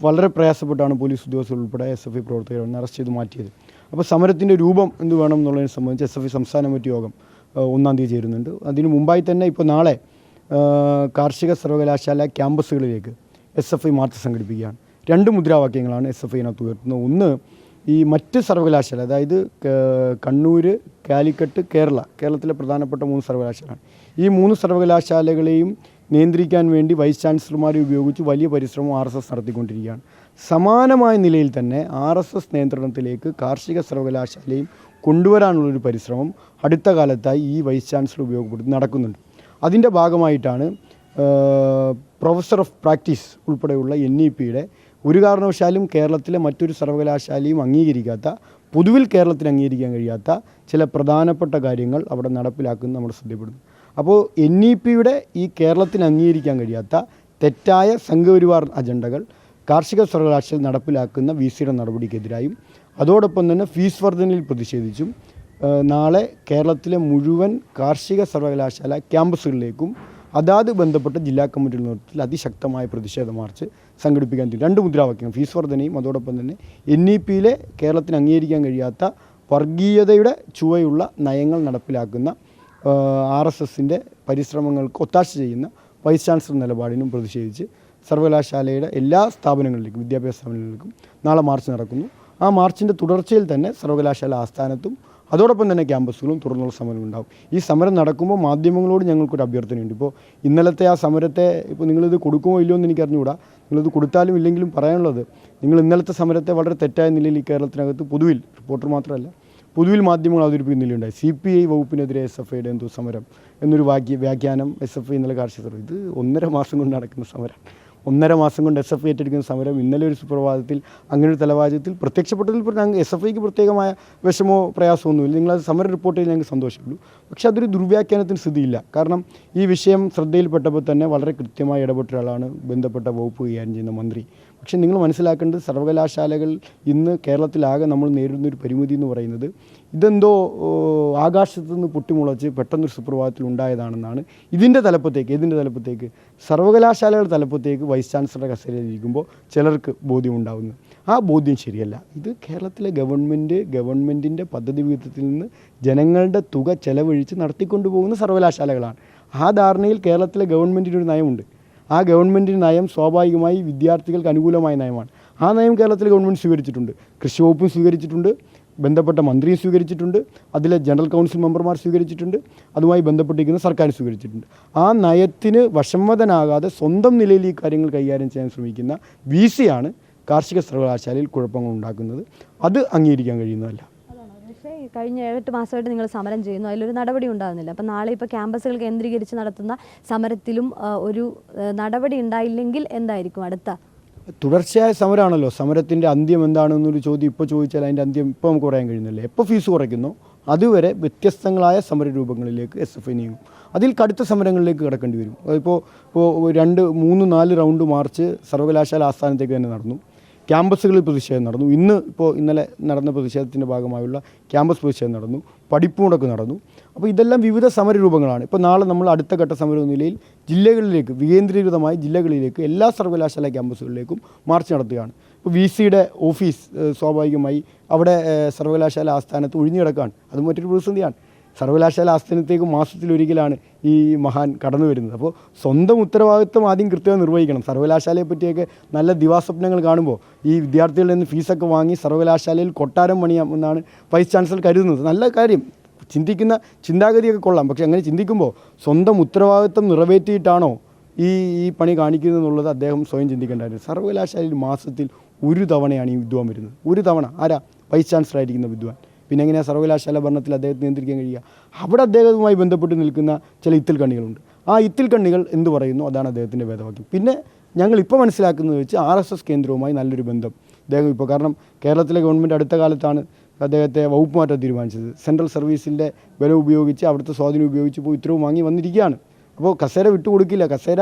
വളരെ പ്രയാസപ്പെട്ടാണ് പോലീസ് ഉദ്യോഗസ്ഥർ ഉൾപ്പെടെ SFI പ്രവർത്തകരെ അറസ്റ്റ് ചെയ്ത് മാറ്റിയത്. അപ്പോൾ സമരത്തിൻ്റെ രൂപം എന്ത് വേണം എന്നുള്ളതിനെ സംബന്ധിച്ച് SFI സംസ്ഥാന കമ്മിറ്റി യോഗം 1-ാം തീയതി ചേരുന്നുണ്ട്. അതിന് മുമ്പായി തന്നെ ഇപ്പോൾ നാളെ കാർഷിക സർവകലാശാല ക്യാമ്പസുകളിലേക്ക് SFI മാർച്ച് സംഘടിപ്പിക്കുകയാണ്. 2 മുദ്രാവാക്യങ്ങളാണ് SFIനകത്ത് ഉയർത്തുന്നത്. ഒന്ന്, ഈ മറ്റ് സർവകലാശാല, അതായത് കണ്ണൂർ, കാലിക്കറ്റ്, കേരളത്തിലെ പ്രധാനപ്പെട്ട 3 സർവകലാശാലയാണ്. ഈ 3 സർവകലാശാലകളെയും നിയന്ത്രിക്കാൻ വേണ്ടി വൈസ് ചാൻസലർമാരെ ഉപയോഗിച്ച് വലിയ പരിശ്രമം RSS നടത്തിക്കൊണ്ടിരിക്കുകയാണ്. സമാനമായ നിലയിൽ തന്നെ RSS നിയന്ത്രണത്തിലേക്ക് കാർഷിക സർവകലാശാലയും കൊണ്ടുവരാനുള്ളൊരു പരിശ്രമം അടുത്ത കാലത്തായി ഈ വൈസ് ചാൻസലർ ഉപയോഗപ്പെടുത്തി നടക്കുന്നുണ്ട്. അതിൻ്റെ ഭാഗമായിട്ടാണ് പ്രൊഫസർ ഓഫ് പ്രാക്ടീസ് ഉൾപ്പെടെയുള്ള NEPയുടെ ഒരു കാരണവശാലും കേരളത്തിലെ മറ്റൊരു സർവകലാശാലയും അംഗീകരിക്കാത്ത, പൊതുവിൽ കേരളത്തിന് അംഗീകരിക്കാൻ കഴിയാത്ത ചില പ്രധാനപ്പെട്ട കാര്യങ്ങൾ അവിടെ നടപ്പിലാക്കുന്നത് നമ്മൾ ശ്രദ്ധപ്പെടുന്നു. അപ്പോൾ NEPയുടെ ഈ കേരളത്തിന് അംഗീകരിക്കാൻ കഴിയാത്ത തെറ്റായ സംഘപരിവാർ അജണ്ടകൾ കാർഷിക സർവകലാശാല നടപ്പിലാക്കുന്ന VCയുടെ നടപടിക്കെതിരായും അതോടൊപ്പം തന്നെ ഫീസ് വർധനയിൽ പ്രതിഷേധിച്ചും നാളെ കേരളത്തിലെ മുഴുവൻ കാർഷിക സർവകലാശാല ക്യാമ്പസുകളിലേക്കും അതാത് ബന്ധപ്പെട്ട ജില്ലാ കമ്മിറ്റിയുടെ നേതൃത്വത്തിൽ അതിശക്തമായ പ്രതിഷേധ മാർച്ച് സംഘടിപ്പിക്കാൻ തീരുമാനിച്ചു. 2 മുദ്രാവാക്യം, ഫീസ് വർധനയും അതോടൊപ്പം തന്നെ NEPയിലെ കേരളത്തിന് അംഗീകരിക്കാൻ കഴിയാത്ത വർഗീയതയുടെ ചുവയുള്ള നയങ്ങൾ നടപ്പിലാക്കുന്ന RSSൻ്റെ പരിശ്രമങ്ങൾക്ക് ഒത്താശ ചെയ്യുന്ന വൈസ് ചാൻസലർ നിലപാടിനും പ്രതിഷേധിച്ച് സർവകലാശാലയുടെ എല്ലാ സ്ഥാപനങ്ങളിലേക്കും, വിദ്യാഭ്യാസ സ്ഥാപനങ്ങളിലേക്കും നാളെ മാർച്ച് നടക്കുന്നു. ആ മാർച്ചിൻ്റെ തുടർച്ചയിൽ തന്നെ സർവകലാശാല ആസ്ഥാനത്തും അതോടൊപ്പം തന്നെ ക്യാമ്പസുകളും തുറന്നുള്ള സമരം ഉണ്ടാകും. ഈ സമരം നടക്കുമ്പോൾ മാധ്യമങ്ങളോട് ഞങ്ങൾക്കൊരു അഭ്യർത്ഥനയുണ്ട്. ഇപ്പോൾ ഇന്നലത്തെ ആ സമരത്തെ ഇപ്പോൾ നിങ്ങളിത് കൊടുക്കുമോ ഇല്ലയോ എന്ന് എനിക്ക് അറിഞ്ഞുകൂടാ. നിങ്ങളിത് കൊടുത്താലും ഇല്ലെങ്കിലും പറയാനുള്ളത്, നിങ്ങൾ ഇന്നലത്തെ സമരത്തെ വളരെ തെറ്റായ നിലയിൽ ഈ കേരളത്തിനകത്ത് പൊതുവിൽ, റിപ്പോർട്ടർ മാത്രമല്ല, പൊതുവിൽ മാധ്യമങ്ങൾ അവതരിപ്പിക്കുന്ന നിലയുണ്ടായി. CPI വകുപ്പിനെതിരെ SFIയുടെ എന്തോ സമരം എന്നൊരു വ്യാഖ്യാനം SFI ഇന്നലെ കാർഷിക സർവേ. ഇത് 1.5 മാസം കൊണ്ട് നടക്കുന്ന സമരം. 1.5 മാസം കൊണ്ട് SFI ഏറ്റെടുക്കുന്ന സമരം ഇന്നലെ ഒരു സുപ്രഭാതത്തിൽ അങ്ങനെ ഒരു തലവാചകത്തിൽ പ്രത്യക്ഷപ്പെട്ടതിൽ ഞങ്ങൾ SFIക്ക് പ്രത്യേകമായ വിഷമോ പ്രയാസമൊന്നുമില്ല. നിങ്ങളത് സമരം റിപ്പോർട്ട് ചെയ്ത് ഞങ്ങൾക്ക് സന്തോഷമുള്ളൂ. പക്ഷേ അതൊരു ദുർവ്യാഖ്യാനത്തിന് സ്ഥിതിയില്ല. കാരണം ഈ വിഷയം ശ്രദ്ധയിൽപ്പെട്ടപ്പോൾ തന്നെ വളരെ കൃത്യമായി ഇടപെട്ട ഒരാളാണ് ബന്ധപ്പെട്ട വകുപ്പ് കൈകാര്യം ചെയ്യുന്ന മന്ത്രി. പക്ഷേ നിങ്ങൾ മനസ്സിലാക്കേണ്ടത്, സർവകലാശാലകൾ ഇന്ന് കേരളത്തിലാകെ നമ്മൾ നേരിടുന്നൊരു പരിമിതി എന്ന് പറയുന്നത് ഇതെന്തോ ആകാശത്തു നിന്ന് പൊട്ടിമുളച്ച് പെട്ടെന്നൊരു സുപ്രഭാതത്തിൽ ഉണ്ടായതാണെന്നാണ്. ഇതിൻ്റെ തലപ്പത്തേക്ക് സർവകലാശാലകളുടെ തലപ്പത്തേക്ക് വൈസ് ചാൻസലറുടെ കസേരയിലിരിക്കുമ്പോൾ ചിലർക്ക് ബോധ്യമുണ്ടാകുന്നു. ആ ബോധ്യം ശരിയല്ല. ഇത് കേരളത്തിലെ ഗവൺമെൻറ്റിൻ്റെ പദ്ധതി വിഹിതത്തിൽ നിന്ന് ജനങ്ങളുടെ തുക ചെലവഴിച്ച് നടത്തിക്കൊണ്ടു പോകുന്ന സർവകലാശാലകളാണ്. ആ ധാരണയിൽ കേരളത്തിലെ ഗവൺമെൻറ്റിനൊരു നയമുണ്ട്. ആ ഗവൺമെൻറ്റിൻ്റെ നയം സ്വാഭാവികമായി വിദ്യാർത്ഥികൾക്ക് അനുകൂലമായ നയമാണ്. ആ നയം കേരളത്തിലെ ഗവൺമെൻറ് സ്വീകരിച്ചിട്ടുണ്ട്. കൃഷി വകുപ്പും സ്വീകരിച്ചിട്ടുണ്ട്, ബന്ധപ്പെട്ട മന്ത്രിയും സ്വീകരിച്ചിട്ടുണ്ട്, അതിലെ ജനറൽ കൗൺസിൽ മെമ്പർമാർ സ്വീകരിച്ചിട്ടുണ്ട്, അതുമായി ബന്ധപ്പെട്ടിരിക്കുന്ന സർക്കാർ സ്വീകരിച്ചിട്ടുണ്ട്. ആ നയത്തിന് വശംവദനാകാതെ സ്വന്തം നിലയിൽ ഈ കാര്യങ്ങൾ കൈകാര്യം ചെയ്യാൻ ശ്രമിക്കുന്ന VC-യാണ് കാർഷിക സർവകലാശാലയിൽ കുഴപ്പങ്ങൾ ഉണ്ടാക്കുന്നത്. അത് അംഗീകരിക്കാൻ കഴിയുന്നതല്ല. പക്ഷേ കഴിഞ്ഞ 7-8 മാസമായിട്ട് നിങ്ങൾ സമരം ചെയ്യുന്നു, അതിലൊരു നടപടി ഉണ്ടാകുന്നില്ല. അപ്പം നാളെ ഇപ്പോൾ ക്യാമ്പസുകൾ കേന്ദ്രീകരിച്ച് നടത്തുന്ന സമരത്തിലും ഒരു നടപടി ഉണ്ടായില്ലെങ്കിൽ എന്തായിരിക്കും അടുത്ത? തുടർച്ചയായ സമരമാണല്ലോ. സമരത്തിൻ്റെ അന്ത്യം എന്താണെന്നൊരു ചോദ്യം ഇപ്പോൾ ചോദിച്ചാൽ അതിൻ്റെ അന്ത്യം ഇപ്പോൾ നമുക്ക് പറയാൻ കഴിയുന്നില്ല. എപ്പോൾ ഫീസ് കുറയ്ക്കുന്നോ അതുവരെ വ്യത്യസ്തങ്ങളായ സമരരൂപങ്ങളിലേക്ക് SFI നീങ്ങും. അതിൽ കടുത്ത സമരങ്ങളിലേക്ക് കടക്കേണ്ടി വരും. ഇപ്പോൾ 2, 3, 4 റൗണ്ട് മാർച്ച് സർവകലാശാല ആസ്ഥാനത്തേക്ക് തന്നെ നടന്നു. ക്യാമ്പസുകളിൽ പ്രതിഷേധം നടന്നു. ഇന്നലെ നടന്ന പ്രതിഷേധത്തിൻ്റെ ഭാഗമായുള്ള ക്യാമ്പസ് പ്രതിഷേധം നടന്നു. പഠിപ്പുമുടക്ക് നടന്നു. അപ്പോൾ ഇതെല്ലാം വിവിധ സമരരൂപങ്ങളാണ്. ഇപ്പോൾ നാളെ നമ്മൾ അടുത്ത ഘട്ട സമര നിലയിൽ ജില്ലകളിലേക്ക്, വികേന്ദ്രീകൃതമായ ജില്ലകളിലേക്ക്, എല്ലാ സർവകലാശാല ക്യാമ്പസുകളിലേക്കും മാർച്ച് നടത്തുകയാണ്. ഇപ്പോൾ VC-യുടെ ഓഫീസ് സ്വാഭാവികമായി അവിടെ സർവകലാശാല ആസ്ഥാനത്ത് ഒഴിഞ്ഞു കിടക്കുകയാണ്. അത് മറ്റൊരു പ്രതിസന്ധിയാണ്. സർവകലാശാല ആസ്ഥാനത്തേക്ക് മാസത്തിലൊരിക്കലാണ് ഈ മഹാൻ കടന്നു വരുന്നത്. അപ്പോൾ സ്വന്തം ഉത്തരവാദിത്വം ആദ്യം കൃത്യമായി നിർവഹിക്കണം. സർവകലാശാലയെ പറ്റിയൊക്കെ നല്ല ദിവാസ്വപ്നങ്ങൾ കാണുമ്പോൾ ഈ വിദ്യാർത്ഥികളിൽ നിന്ന് ഫീസൊക്കെ വാങ്ങി സർവകലാശാലയിൽ കൊട്ടാരം പണിയാം എന്നാണ് വൈസ് ചാൻസലർ കരുതുന്നത്. നല്ല കാര്യം, ചിന്തിക്കുന്ന ചിന്താഗതിയൊക്കെ കൊള്ളാം. പക്ഷേ അങ്ങനെ ചിന്തിക്കുമ്പോൾ സ്വന്തം ഉത്തരവാദിത്വം നിറവേറ്റിയിട്ടാണോ ഈ പണി കാണിക്കുന്നത് എന്നുള്ളത് അദ്ദേഹം സ്വയം ചിന്തിക്കേണ്ടതായിരുന്നു. സർവകലാശാലയിൽ മാസത്തിൽ ഒരു തവണയാണ് ഈ വിദ്വാൻ വരുന്നത്. ഒരു തവണ. ആരാ? വൈസ് ചാൻസലർ ആയിരിക്കുന്ന വിദ്വാൻ. പിന്നെ എങ്ങനെയാണ് സർവകലാശാല ഭരണത്തിൽ അദ്ദേഹത്തെ നിയന്ത്രിക്കാൻ കഴിയുക? അവിടെ അദ്ദേഹവുമായി ബന്ധപ്പെട്ട് നിൽക്കുന്ന ചില ഇത്തിൽ കണ്ണികളുണ്ട്. ആ ഇത്തിൽ കണ്ണികൾ എന്ത് പറയുന്നു അതാണ് അദ്ദേഹത്തിൻ്റെ വേദവാക്യം. പിന്നെ ഞങ്ങളിപ്പോൾ മനസ്സിലാക്കുന്നത് വെച്ച് RSS കേന്ദ്രവുമായി നല്ലൊരു ബന്ധം അദ്ദേഹം ഇപ്പോൾ, കാരണം കേരളത്തിലെ ഗവൺമെൻറ് അടുത്ത കാലത്താണ് അദ്ദേഹത്തെ വകുപ്പ് മാറ്റാൻ തീരുമാനിച്ചത്. സെൻട്രൽ സർവീസിൻ്റെ ബലം ഉപയോഗിച്ച്, അവിടുത്തെ സ്വാധീനം ഉപയോഗിച്ച് ഇപ്പോൾ ഉത്തരവ് വാങ്ങി വന്നിരിക്കുകയാണ്. അപ്പോൾ കസേര വിട്ടുകൊടുക്കില്ല.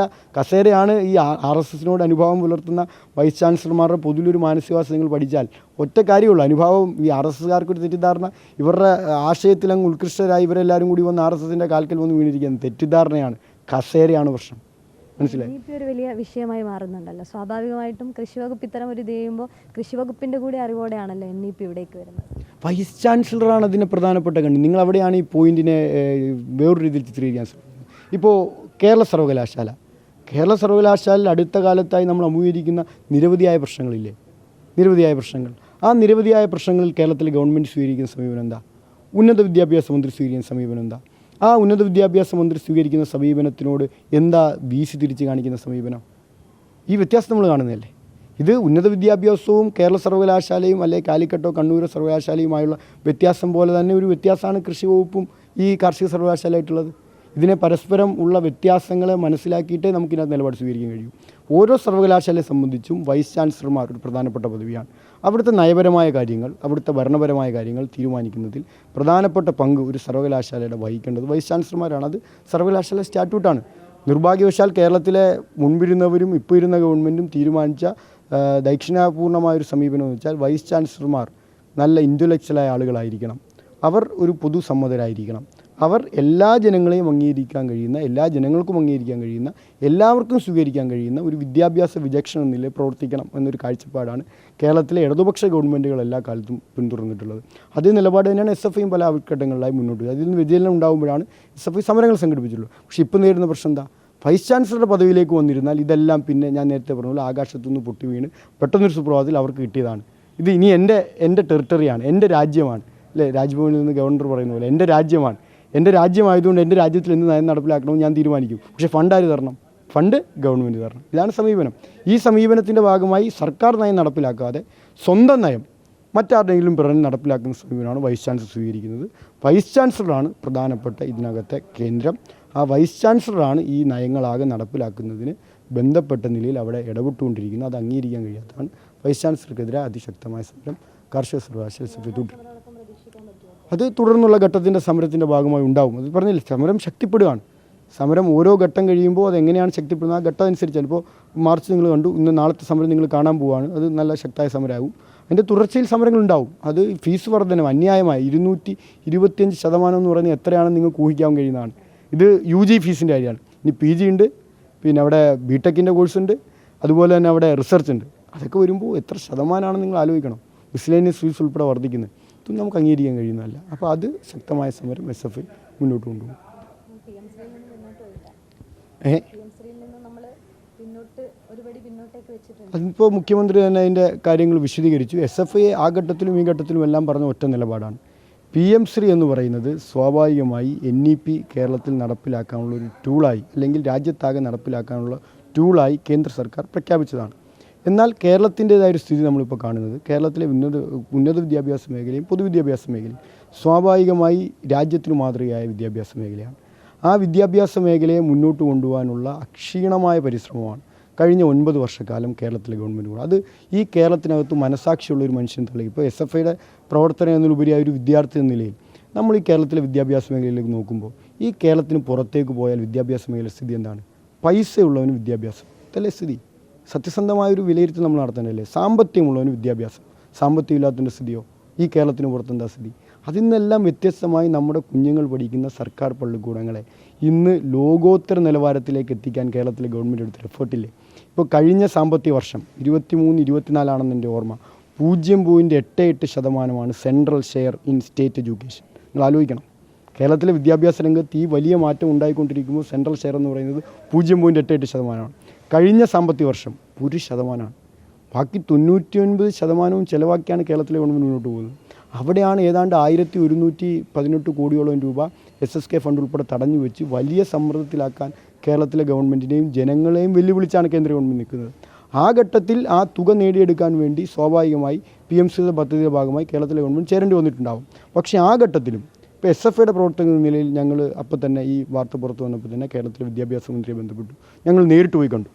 കസേരയാണ് ഈ RSSനോട് അനുഭാവം പുലർത്തുന്ന വൈസ് ചാൻസലർമാരുടെ പൊതുവിലൊരു മാനസികാവസ്ഥ നിങ്ങൾ പഠിച്ചാൽ ഒറ്റ കാര്യമുള്ളൂ. അനുഭാവം ഈ RSSകാർക്കൊരു തെറ്റിദ്ധാരണ, ഇവരുടെ ആശയത്തിൽ അങ്ങ് ഉത്കൃഷ്ടരായി ഇവരെല്ലാവരും കൂടി വന്ന് RSSൻ്റെ കാൽക്കൽ വന്ന് വീണിരിക്കുന്നത് തെറ്റിദ്ധാരണയാണ്. കസേരയാണ് പ്രശ്നം. മനസ്സിലായി? ഇപ്പോൾ ഒരു വലിയ വിഷയമായി മാറുന്നുണ്ടല്ലോ. സ്വാഭാവികമായിട്ടും കൃഷിവകുപ്പ് ഇത്തരം ഒരു ഇത് ചെയ്യുമ്പോൾ കൃഷിവകുപ്പിൻ്റെ കൂടി അറിവോടെയാണല്ലോ NEP ഇവിടേക്ക് വരുന്നത്. വൈസ് ചാൻസലറാണ് അതിന് പ്രധാനപ്പെട്ട കണ്ണി. നിങ്ങൾ അവിടെയാണ് ഈ പോയിന്റിനെ വേറൊരു രീതിയിൽ ചിത്രീകരിക്കാൻ ശ്രമിക്കുന്നത്. ഇപ്പോൾ കേരള സർവകലാശാലയിൽ അടുത്ത കാലത്തായി നമ്മൾ അഭിമുഖീകരിക്കുന്ന നിരവധിയായ പ്രശ്നങ്ങളില്ലേ? നിരവധിയായ പ്രശ്നങ്ങൾ. ആ നിരവധിയായ പ്രശ്നങ്ങളിൽ കേരളത്തിലെ ഗവൺമെൻറ് സ്വീകരിക്കുന്ന സമീപനം എന്താ? ഉന്നത വിദ്യാഭ്യാസ മന്ത്രി സ്വീകരിക്കുന്ന സമീപനം എന്താ? ആ ഉന്നത വിദ്യാഭ്യാസ മന്ത്രി സ്വീകരിക്കുന്ന സമീപനത്തിനോട് എന്താ VC തിരിച്ച് കാണിക്കുന്ന സമീപനം? ഈ വ്യത്യാസം നമ്മൾ കാണുന്നതല്ലേ? ഇത് ഉന്നത വിദ്യാഭ്യാസവും കേരള സർവകലാശാലയും അല്ലെങ്കിൽ കാലിക്കട്ടോ കണ്ണൂരോ സർവകലാശാലയുമായുള്ള വ്യത്യാസം പോലെ തന്നെ ഒരു വ്യത്യാസമാണ് കൃഷി വകുപ്പും ഈ കാർഷിക സർവകലാശാലയായിട്ടുള്ളത്. ഇതിനെ പരസ്പരം ഉള്ള വ്യത്യാസങ്ങളെ മനസ്സിലാക്കിയിട്ടേ നമുക്കിതിനകത്ത് നിലപാട് സ്വീകരിക്കാൻ കഴിയൂ. ഓരോ സർവകലാശാലയെ സംബന്ധിച്ചും വൈസ് ചാൻസലർമാർ ഒരു പ്രധാനപ്പെട്ട പദവിയാണ്. അവിടുത്തെ നയപരമായ കാര്യങ്ങൾ, അവിടുത്തെ ഭരണപരമായ കാര്യങ്ങൾ തീരുമാനിക്കുന്നതിൽ പ്രധാനപ്പെട്ട പങ്ക് ഒരു സർവകലാശാലയുടെ വഹിക്കേണ്ടത് വൈസ് ചാൻസലർമാരാണ്. അത് സർവകലാശാല സ്റ്റാറ്റ്യൂട്ടാണ്. നിർഭാഗ്യവശാൽ കേരളത്തിലെ മുൻപിരുന്നവരും ഇപ്പോൾ ഇരുന്ന ഗവൺമെൻറ്റും തീരുമാനിച്ച ദക്ഷിണാപൂർണമായൊരു സമീപനം എന്ന് വെച്ചാൽ വൈസ് ചാൻസലർമാർ നല്ല ഇൻ്റലക്ച്വലായ ആളുകളായിരിക്കണം. അവർ ഒരു പൊതുസമ്മതരായിരിക്കണം. അവർ എല്ലാ ജനങ്ങളെയും അംഗീകരിക്കാൻ കഴിയുന്ന, എല്ലാ ജനങ്ങൾക്കും അംഗീകരിക്കാൻ കഴിയുന്ന, എല്ലാവർക്കും സ്വീകരിക്കാൻ കഴിയുന്ന ഒരു വിദ്യാഭ്യാസ വിചക്ഷണ നിലയിൽ പ്രവർത്തിക്കണം എന്നൊരു കാഴ്ചപ്പാടാണ് കേരളത്തിലെ ഇടതുപക്ഷ ഗവൺമെൻറ്റുകൾ എല്ലാ കാലത്തും പിന്തുടർന്നിട്ടുള്ളത്. അതേ നിലപാട് തന്നെയാണ് SFIയും പല ഘട്ടങ്ങളിലായി മുന്നോട്ട് പോയി. അതിൽ നിന്ന് വ്യതിചലനം ഉണ്ടാകുമ്പോഴാണ് SFI സമരങ്ങൾ സംഘടിപ്പിച്ചിട്ടുള്ളത്. പക്ഷേ ഇപ്പോൾ നേരിടുന്ന പ്രശ്നം എന്താ? വൈസ് ചാൻസലറുടെ പദവിയിലേക്ക് വന്നിരുന്നാൽ ഇതെല്ലാം പിന്നെ ഞാൻ നേരത്തെ പറഞ്ഞ ആകാശത്തുനിന്ന് പൊട്ടി വീണ് പെട്ടെന്നൊരു സുപ്രഭാതത്തിൽ അവർക്ക് കിട്ടിയതാണ്. ഇത് ഇനി എൻ്റെ ടെറിട്ടറിയാണ്, എൻ്റെ രാജ്യമാണ്. അല്ലേ? രാജ്ഭവനിൽ നിന്ന് ഗവർണർ പറയുന്ന പോലെ എൻ്റെ രാജ്യമാണ്, എൻ്റെ രാജ്യമായതുകൊണ്ട് എൻ്റെ രാജ്യത്തിൽ എന്ത് നയം നടപ്പിലാക്കണമെന്ന് ഞാൻ തീരുമാനിക്കും. പക്ഷേ ഫണ്ട് ആര് തരണം? ഫണ്ട് ഗവൺമെൻറ് തരണം. ഇതാണ് സമീപനം. ഈ സമീപനത്തിൻ്റെ ഭാഗമായി സർക്കാർ നയം നടപ്പിലാക്കാതെ സ്വന്തം നയം മറ്റാരുടെയെങ്കിലും പിറന്ന് നടപ്പിലാക്കുന്ന സമീപനമാണ് വൈസ് ചാൻസലർ സ്വീകരിക്കുന്നത്. വൈസ് ചാൻസലറാണ് പ്രധാനപ്പെട്ട ഇതിനകത്തെ കേന്ദ്രം. ആ വൈസ് ചാൻസലറാണ് ഈ നയങ്ങളാകെ നടപ്പിലാക്കുന്നതിന് ബന്ധപ്പെട്ട നിലയിൽ അവിടെ ഇടപെട്ടുകൊണ്ടിരിക്കുന്നത്. അത് അംഗീകരിക്കാൻ കഴിയാത്തതാണ്. വൈസ് ചാൻസലർക്കെതിരെ അതിശക്തമായ സമരം കാർഷിക സർവകലാശാല തുടരും. അത് തുടർന്നുള്ള ഘട്ടത്തിൻ്റെ സമരത്തിൻ്റെ ഭാഗമായി ഉണ്ടാകും. അത് പറഞ്ഞില്ല, സമരം ശക്തിപ്പെടുകയാണ്. സമരം ഓരോ ഘട്ടം കഴിയുമ്പോൾ അതെങ്ങനെയാണ് ശക്തിപ്പെടുന്നത് ആ ഘട്ടം അനുസരിച്ചാണ്. ഇപ്പോൾ മാർച്ച് നിങ്ങൾ കണ്ടു, ഇന്ന് നാളത്തെ സമരം നിങ്ങൾ കാണാൻ പോവുകയാണ്. അത് നല്ല ശക്തമായ സമരമാകും. അതിൻ്റെ തുടർച്ചയിൽ സമരങ്ങളുണ്ടാവും. അത് ഫീസ് വർധനം അന്യായമായി 225% എന്ന് പറയുന്നത് എത്രയാണെന്ന് നിങ്ങൾക്ക് ഊഹിക്കാൻ കഴിയുന്നതാണ്. ഇത് UG ഫീസിൻ്റെ കാര്യമാണ്. ഇനി PG ഉണ്ട്, പിന്നെ അവിടെ BTechൻ്റെ കോഴ്സുണ്ട്, അതുപോലെ തന്നെ അവിടെ റിസർച്ച് ഉണ്ട്. അതൊക്കെ വരുമ്പോൾ എത്ര ശതമാനമാണെന്ന് നിങ്ങൾ ആലോചിക്കണം. മിസ്ലേനിയസ് ഫീസ് ഉൾപ്പെടെ വർദ്ധിക്കുന്നത് ഇതൊന്നും നമുക്ക് അംഗീകരിക്കാൻ കഴിയുന്നതല്ല. അപ്പോൾ അത് ശക്തമായ സമരം SFI മുന്നോട്ട് കൊണ്ടുപോകും. അതിപ്പോൾ മുഖ്യമന്ത്രി തന്നെ അതിൻ്റെ കാര്യങ്ങൾ വിശദീകരിച്ചു. SFI ആ ഘട്ടത്തിലും ഈ ഘട്ടത്തിലും എല്ലാം പറഞ്ഞ ഒറ്റ നിലപാടാണ്. PM ശ്രീ എന്ന് പറയുന്നത് സ്വാഭാവികമായി NEP കേരളത്തിൽ നടപ്പിലാക്കാനുള്ള ഒരു ടൂളായി, അല്ലെങ്കിൽ രാജ്യത്താകെ നടപ്പിലാക്കാനുള്ള ടൂളായി കേന്ദ്ര സർക്കാർ പ്രഖ്യാപിച്ചതാണ്. എന്നാൽ കേരളത്തിൻ്റേതായൊരു സ്ഥിതി നമ്മളിപ്പോൾ കാണുന്നത്, കേരളത്തിലെ ഉന്നത വിദ്യാഭ്യാസ മേഖലയും പൊതുവിദ്യാഭ്യാസ മേഖലയും സ്വാഭാവികമായി രാജ്യത്തിന് മാതൃകയായ വിദ്യാഭ്യാസ മേഖലയാണ്. ആ വിദ്യാഭ്യാസ മേഖലയെ മുന്നോട്ട് കൊണ്ടുപോകാനുള്ള അക്ഷീണമായ പരിശ്രമമാണ് കഴിഞ്ഞ 9 വർഷക്കാലം കേരളത്തിലെ ഗവൺമെൻറ് കൂടെ. അത് ഈ കേരളത്തിനകത്ത് മനസാക്ഷിയുള്ളൊരു മനുഷ്യൻ തെളിയും. ഇപ്പോൾ SFIയുടെ പ്രവർത്തനം എന്നതിലുപരിയായ ഒരു വിദ്യാർത്ഥി എന്ന നിലയിൽ നമ്മൾ ഈ കേരളത്തിലെ വിദ്യാഭ്യാസ മേഖലയിലേക്ക് നോക്കുമ്പോൾ ഈ കേരളത്തിന് പുറത്തേക്ക് പോയാൽ വിദ്യാഭ്യാസ മേഖല സ്ഥിതി എന്താണ്? പൈസയുള്ളവന് വിദ്യാഭ്യാസം, ഇതല്ലേ സ്ഥിതി? സത്യസന്ധമായൊരു വിലയിരുത്തൽ നമ്മൾ നടത്തേണ്ടതല്ലേ? സാമ്പത്തികമുള്ളവന് വിദ്യാഭ്യാസം, സാമ്പത്തികമില്ലാത്തതിൻ്റെ സ്ഥിതിയോ? ഈ കേരളത്തിന് പുറത്തെന്താ സ്ഥിതി? അതിൽ നിന്നെല്ലാം വ്യത്യസ്തമായി നമ്മുടെ കുഞ്ഞുങ്ങൾ പഠിക്കുന്ന സർക്കാർ പള്ളിക്കൂടങ്ങളെ ഇന്ന് ലോകോത്തര നിലവാരത്തിലേക്ക് എത്തിക്കാൻ കേരളത്തിലെ ഗവൺമെൻറ് എടുത്ത എഫേർട്ടില്ലേ? ഇപ്പോൾ കഴിഞ്ഞ സാമ്പത്തിക വർഷം 23-24 ആണെന്ന് എൻ്റെ ഓർമ്മ, 0.88% central share in state education. നിങ്ങൾ ആലോചിക്കണം, കേരളത്തിലെ വിദ്യാഭ്യാസ രംഗത്ത് ഈ വലിയ മാറ്റം ഉണ്ടായിക്കൊണ്ടിരിക്കുമ്പോൾ സെൻട്രൽ ഷെയർ എന്ന് പറയുന്നത് 0.88%. കഴിഞ്ഞ സാമ്പത്തിക വർഷം 1%. ബാക്കി 99% ചിലവാക്കിയാണ് കേരളത്തിലെ ഗവൺമെൻറ് മുന്നോട്ട് പോകുന്നത്. അവിടെയാണ് ഏതാണ്ട് 1118 കോടിയോളം രൂപ SSK ഫണ്ട് ഉൾപ്പെടെ തടഞ്ഞു വെച്ച് വലിയ സമ്മർദ്ദത്തിലാക്കാൻ കേരളത്തിലെ ഗവൺമെൻറ്റിനെയും ജനങ്ങളെയും വെല്ലുവിളിച്ചാണ് കേന്ദ്ര ഗവൺമെൻറ് നിൽക്കുന്നത്. ആ ഘട്ടത്തിൽ ആ തുക നേടിയെടുക്കാൻ വേണ്ടി സ്വാഭാവികമായി PM ശ്രീയുടെ പദ്ധതിയുടെ ഭാഗമായി കേരളത്തിലെ ഗവൺമെൻറ് ചേരേണ്ടി വന്നിട്ടുണ്ടാകും. പക്ഷേ ആ ഘട്ടത്തിലും ഇപ്പോൾ SFIയുടെ പ്രവർത്തക എന്ന നിലയിൽ ഞങ്ങൾ അപ്പോൾ തന്നെ ഈ വാർത്ത പുറത്തു വന്നപ്പോൾ തന്നെ കേരളത്തിലെ വിദ്യാഭ്യാസ മന്ത്രിയെ ബന്ധപ്പെട്ടു. ഞങ്ങൾ നേരിട്ട് പോയി കണ്ടു.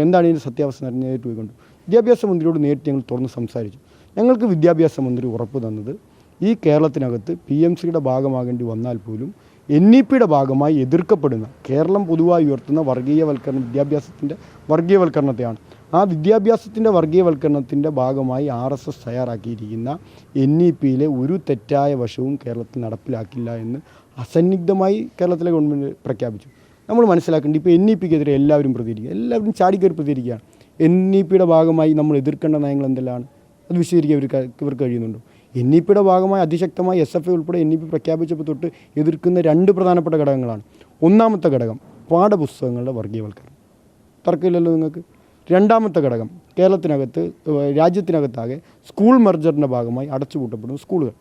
എന്താണ് ഇതിൻ്റെ സത്യാവസ്ഥ നേരിട്ട് പോയി കണ്ടു. വിദ്യാഭ്യാസ മന്ത്രിയോട് നേരിട്ട് ഞങ്ങൾ തുറന്ന് സംസാരിച്ചു. ഞങ്ങൾക്ക് വിദ്യാഭ്യാസ മന്ത്രി ഉറപ്പ് തന്നത് ഈ കേരളത്തിനകത്ത് PM ശ്രീയുടെ ഭാഗമാകേണ്ടി വന്നാൽ പോലും NEPയുടെ ഭാഗമായി എതിർക്കപ്പെടുന്ന, കേരളം പൊതുവായി ഉയർത്തുന്ന വിദ്യാഭ്യാസത്തിൻ്റെ വർഗീയവൽക്കരണത്തെയാണ്. ആ വിദ്യാഭ്യാസത്തിൻ്റെ വർഗീയവൽക്കരണത്തിൻ്റെ ഭാഗമായി RSS തയ്യാറാക്കിയിരിക്കുന്ന NEPയിലെ ഒരു തെറ്റായ വശവും കേരളത്തിൽ നടപ്പിലാക്കില്ല എന്ന് അസന്നിഗ്ധമായി കേരളത്തിലെ ഗവൺമെൻറ് പ്രഖ്യാപിച്ചു. നമ്മൾ മനസ്സിലാക്കേണ്ടത് ഇപ്പോൾ NEPക്കെതിരെ എല്ലാവരും പ്രതികരിക്കുക, എല്ലാവരും ചാടിക്കയറി പ്രതികരിക്കുകയാണ്. NEPയുടെ ഭാഗമായി നമ്മൾ എതിർക്കേണ്ട നയങ്ങൾ എന്തെല്ലാം? അത് വിശദീകരിക്കാൻ ഇവർക്ക് കഴിയുന്നുണ്ടോ? NEPയുടെ ഭാഗമായി അതിശക്തമായി SFI ഉൾപ്പെടെ NEP പ്രഖ്യാപിച്ചപ്പോൾ തൊട്ട് എതിർക്കുന്ന 2 പ്രധാനപ്പെട്ട ഘടകങ്ങളാണ്. ഒന്നാമത്തെ ഘടകം പാഠപുസ്തകങ്ങളുടെ വർഗീയവൽക്കരണം, തർക്കമില്ലല്ലോ നിങ്ങൾക്ക്. രണ്ടാമത്തെ ഘടകം കേരളത്തിനകത്ത് രാജ്യത്തിനകത്താകെ സ്കൂൾ മെർജറിൻ്റെ ഭാഗമായി അടച്ചുപൂട്ടപ്പെടുന്ന സ്കൂളുകൾ.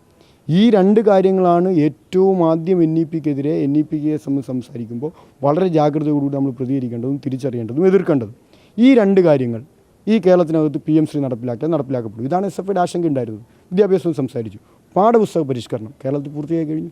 ഈ 2 കാര്യങ്ങളാണ് ഏറ്റവും ആദ്യം NEPക്കെതിരെ സംസാരിക്കുമ്പോൾ വളരെ ജാഗ്രതയോടുകൂടി നമ്മൾ പ്രതികരിക്കേണ്ടതും തിരിച്ചറിയേണ്ടതും എതിർക്കേണ്ടതും. ഈ 2 കാര്യങ്ങൾ ഈ കേരളത്തിനകത്ത് PM ശ്രീ നടപ്പിലാക്കപ്പെടും. ഇതാണ് SFIയുടെ ആശങ്ക ഉണ്ടായിരുന്നത്. വിദ്യാഭ്യാസവും സംസാരിച്ചു. പാഠപുസ്തക പരിഷ്കരണം കേരളത്തിൽ പൂർത്തിയായി കഴിഞ്ഞു.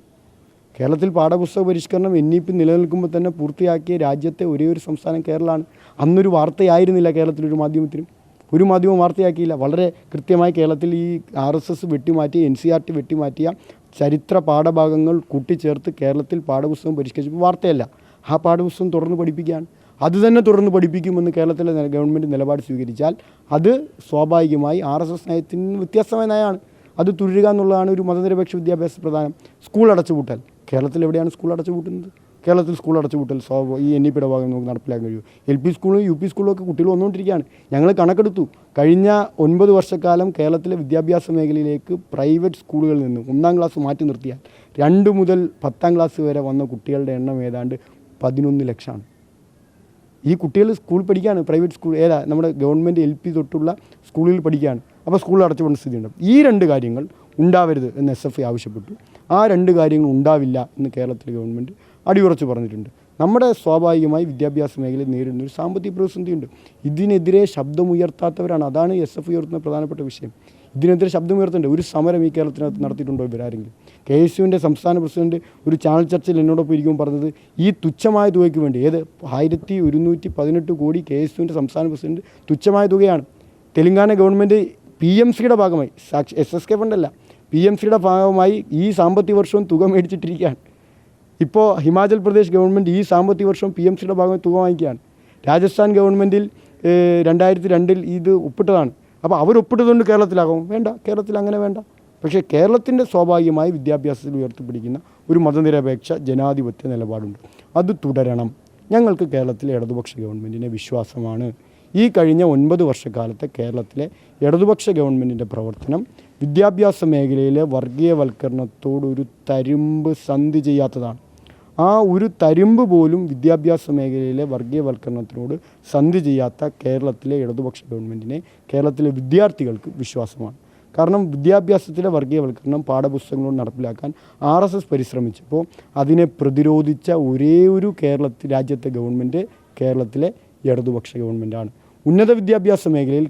കേരളത്തിൽ പാഠപുസ്തക പരിഷ്കരണം NEP നിലനിൽക്കുമ്പോൾ തന്നെ പൂർത്തിയാക്കിയ രാജ്യത്തെ ഒരേ ഒരു സംസ്ഥാനം കേരളമാണ്. അന്നൊരു വാർത്തയായിരുന്നില്ല കേരളത്തിലൊരു മാധ്യമത്തിനും. ഒരു മാധ്യമം വാർത്തയാക്കിയില്ല. വളരെ കൃത്യമായി കേരളത്തിൽ ഈ RSS വെട്ടിമാറ്റിയ, NCERT വെട്ടിമാറ്റിയ ചരിത്ര പാഠഭാഗങ്ങൾ കൂട്ടിച്ചേർത്ത് കേരളത്തിൽ പാഠപുസ്തകം പരിഷ്കരിച്ചപ്പോൾ വാർത്തയല്ല, ആ പാഠപുസ്തകം തുടർന്ന് പഠിപ്പിക്കുകയാണ്. അത് തന്നെ തുടർന്ന് പഠിപ്പിക്കുമെന്ന് കേരളത്തിലെ ഗവൺമെൻറ് നിലപാട് സ്വീകരിച്ചാൽ അത് സ്വാഭാവികമായി RSS നയത്തിന് വ്യത്യസ്തമായ നയമാണ്. അത് തുടരുക എന്നുള്ളതാണ് ഒരു മതനിരപേക്ഷ വിദ്യാഭ്യാസ പ്രധാനം. സ്കൂൾ അടച്ചുപൂട്ടൽ കേരളത്തിൽ എവിടെയാണ് സ്കൂൾ അടച്ചുപൂട്ടുന്നത്? കേരളത്തിൽ സ്കൂൾ അടച്ചുപൂട്ടൽ ഈ NEPയുടെ ഭാഗം നമുക്ക് നടപ്പിലാക്കാൻ കഴിയും. LP സ്കൂളും UP സ്കൂളും ഒക്കെ കുട്ടികൾ വന്നുകൊണ്ടിരിക്കുകയാണ്. ഞങ്ങൾ കണക്കെടുത്തു. കഴിഞ്ഞ 9 വർഷക്കാലം കേരളത്തിലെ വിദ്യാഭ്യാസ മേഖലയിലേക്ക് പ്രൈവറ്റ് സ്കൂളുകളിൽ നിന്ന് 1-ാം ക്ലാസ് മാറ്റി നിർത്തിയാൽ 2 മുതൽ 10-ാം ക്ലാസ് വരെ വന്ന കുട്ടികളുടെ എണ്ണം ഏതാണ്ട് 11 ലക്ഷമാണ്. ഈ കുട്ടികൾ സ്കൂൾ പഠിക്കുകയാണ്. പ്രൈവറ്റ് സ്കൂൾ നമ്മുടെ ഗവൺമെൻറ് LP തൊട്ടുള്ള സ്കൂളിൽ പഠിക്കുകയാണ്. അപ്പോൾ സ്കൂളിൽ അടച്ചുപോകുന്ന സ്ഥിതിയുണ്ട്. ഈ 2 കാര്യങ്ങൾ ഉണ്ടാവരുത് എന്ന് SFI ആവശ്യപ്പെട്ടു. ആ 2 കാര്യങ്ങൾ ഉണ്ടാവില്ല എന്ന് കേരളത്തിലെ ഗവൺമെൻറ് അടിയുറച്ച് പറഞ്ഞിട്ടുണ്ട്. നമ്മുടെ സ്വാഭാവികമായി വിദ്യാഭ്യാസ മേഖലയിൽ നേരിടുന്ന ഒരു സാമ്പത്തിക പ്രതിസന്ധിയുണ്ട്. ഇതിനെതിരെ ശബ്ദമുയർത്താത്തവരാണ്. അതാണ് SFI ഉയർത്തുന്ന പ്രധാനപ്പെട്ട വിഷയം. ഇതിനെതിരെ ശബ്ദമുയർത്തേണ്ട ഒരു സമരം ഈ കേരളത്തിനകത്ത് നടത്തിയിട്ടുണ്ടോ ഇവരാരെങ്കിലും? KSUവിൻ്റെ സംസ്ഥാന പ്രസിഡന്റ് ഒരു ചാനൽ ചർച്ചയിൽ എന്നോടൊപ്പം ഇരിക്കുമ്പോൾ പറഞ്ഞത് ഈ തുച്ഛമായ തുകയ്ക്ക് വേണ്ടി 1118 കോടി KSUവിൻ്റെ സംസ്ഥാന പ്രസിഡന്റ് തുച്ഛമായ തുകയാണ്. തെലങ്കാന ഗവൺമെൻറ് PM ശ്രീയുടെ ഭാഗമായി, SSK ഫണ്ടല്ല, PM ശ്രീയുടെ ഭാഗമായി ഈ സാമ്പത്തിക വർഷവും തുക മേടിച്ചിട്ടിരിക്കുകയാണ്. ഇപ്പോൾ ഹിമാചൽ പ്രദേശ് ഗവൺമെൻറ് ഈ സാമ്പത്തിക വർഷം PM ശ്രീയുടെ ഭാഗമായി തുക വാങ്ങിക്കുകയാണ്. രാജസ്ഥാൻ ഗവൺമെൻറ്റിൽ 2002 ഇത് ഒപ്പിട്ടതാണ്. അപ്പോൾ അവരൊപ്പിട്ടതുകൊണ്ട് കേരളത്തിലാകും? വേണ്ട, കേരളത്തിൽ അങ്ങനെ വേണ്ട. പക്ഷേ കേരളത്തിൻ്റെ സ്വാഭാവികമായി വിദ്യാഭ്യാസത്തിൽ ഉയർത്തിപ്പിടിക്കുന്ന ഒരു മതനിരപേക്ഷ ജനാധിപത്യ നിലപാടുണ്ട്. അത് തുടരണം. ഞങ്ങൾക്ക് കേരളത്തിലെ ഇടതുപക്ഷ ഗവൺമെൻറ്റിനെ വിശ്വാസമാണ്. ഈ കഴിഞ്ഞ 9 വർഷക്കാലത്തെ കേരളത്തിലെ ഇടതുപക്ഷ ഗവൺമെൻറ്റിൻ്റെ പ്രവർത്തനം വിദ്യാഭ്യാസ മേഖലയിലെ വർഗീയവൽക്കരണത്തോടൊരു തരിമ്പ് സന്ധി ചെയ്യാത്തതാണ്. ആ ഒരു തരിമ്പ് പോലും വിദ്യാഭ്യാസ മേഖലയിലെ വർഗീയവൽക്കരണത്തിനോട് സന്ധി ചെയ്യാത്ത കേരളത്തിലെ ഇടതുപക്ഷ ഗവൺമെൻറ്റിനെ കേരളത്തിലെ വിദ്യാർത്ഥികൾക്ക് വിശ്വാസമാണ്. കാരണം വിദ്യാഭ്യാസത്തിലെ വർഗീയവൽക്കരണം പാഠപുസ്തകങ്ങളോട് നടപ്പിലാക്കാൻ RSS പരിശ്രമിച്ചപ്പോൾ അതിനെ പ്രതിരോധിച്ച ഒരേ ഒരു രാജ്യത്തെ ഗവൺമെൻറ് കേരളത്തിലെ ഇടതുപക്ഷ ഗവൺമെൻറ്റാണ്. ഉന്നത വിദ്യാഭ്യാസ മേഖലയിൽ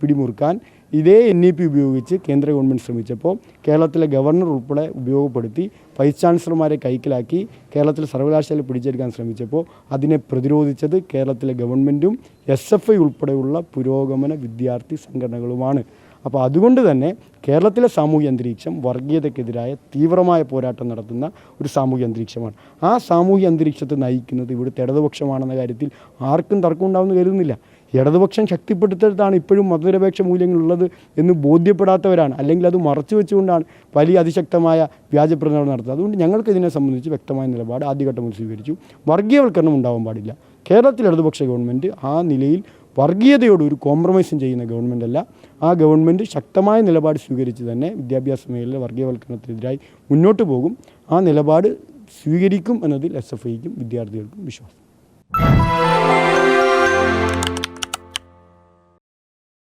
പിടിമുറുക്കാൻ ഇതേ NEP ഉപയോഗിച്ച് കേന്ദ്ര ഗവൺമെൻറ് ശ്രമിച്ചപ്പോൾ കേരളത്തിലെ ഗവർണർ ഉൾപ്പെടെ ഉപയോഗപ്പെടുത്തി വൈസ് ചാൻസലർമാരെ കൈക്കലാക്കി കേരളത്തിലെ സർവകലാശാല പിടിച്ചെടുക്കാൻ ശ്രമിച്ചപ്പോൾ അതിനെ പ്രതിരോധിച്ചത് കേരളത്തിലെ ഗവൺമെൻറ്റും SFI ഉൾപ്പെടെയുള്ള പുരോഗമന വിദ്യാർത്ഥി സംഘടനകളുമാണ്. അപ്പോൾ അതുകൊണ്ട് തന്നെ കേരളത്തിലെ സാമൂഹ്യ അന്തരീക്ഷം വർഗീയതയ്ക്കെതിരായ തീവ്രമായ പോരാട്ടം നടത്തുന്ന ഒരു സാമൂഹ്യ അന്തരീക്ഷമാണ്. ആ സാമൂഹ്യ അന്തരീക്ഷത്തെ നയിക്കുന്നത് ഇവിടുത്തെ ഇടതുപക്ഷമാണെന്ന കാര്യത്തിൽ ആർക്കും തർക്കം ഉണ്ടാവുമെന്ന് കരുതുന്നില്ല. ഇടതുപക്ഷം ശക്തിപ്പെടുത്തിയിട്ടാണ് ഇപ്പോഴും മതനിരപേക്ഷ മൂല്യങ്ങളുള്ളത് എന്ന് ബോധ്യപ്പെടാത്തവരാണ്, അല്ലെങ്കിൽ അത് മറച്ചു വെച്ചുകൊണ്ടാണ് വലിയ അതിശക്തമായ വ്യാജപ്രചരണം നടത്തുന്നത്. അതുകൊണ്ട് ഞങ്ങൾക്ക് ഇതിനെ സംബന്ധിച്ച് വ്യക്തമായ നിലപാട് ആദ്യഘട്ടം സ്വീകരിച്ചു. വർഗീയവൽക്കരണം ഉണ്ടാവാൻ പാടില്ല. കേരളത്തിൽ ഇടതുപക്ഷ ഗവൺമെൻറ് ആ നിലയിൽ വർഗീയതയോട് ഒരു കോംപ്രമൈസും ചെയ്യുന്ന ഗവൺമെൻറ് അല്ല. ആ ഗവൺമെൻറ് ശക്തമായ നിലപാട് സ്വീകരിച്ച് തന്നെ വിദ്യാഭ്യാസ മേഖലയിലെ വർഗീയവൽക്കരണത്തിനെതിരായി മുന്നോട്ട് പോകും. ആ നിലപാട് സ്വീകരിക്കും എന്നതിൽ SFIക്കും വിദ്യാർത്ഥികൾക്കും വിശ്വാസം.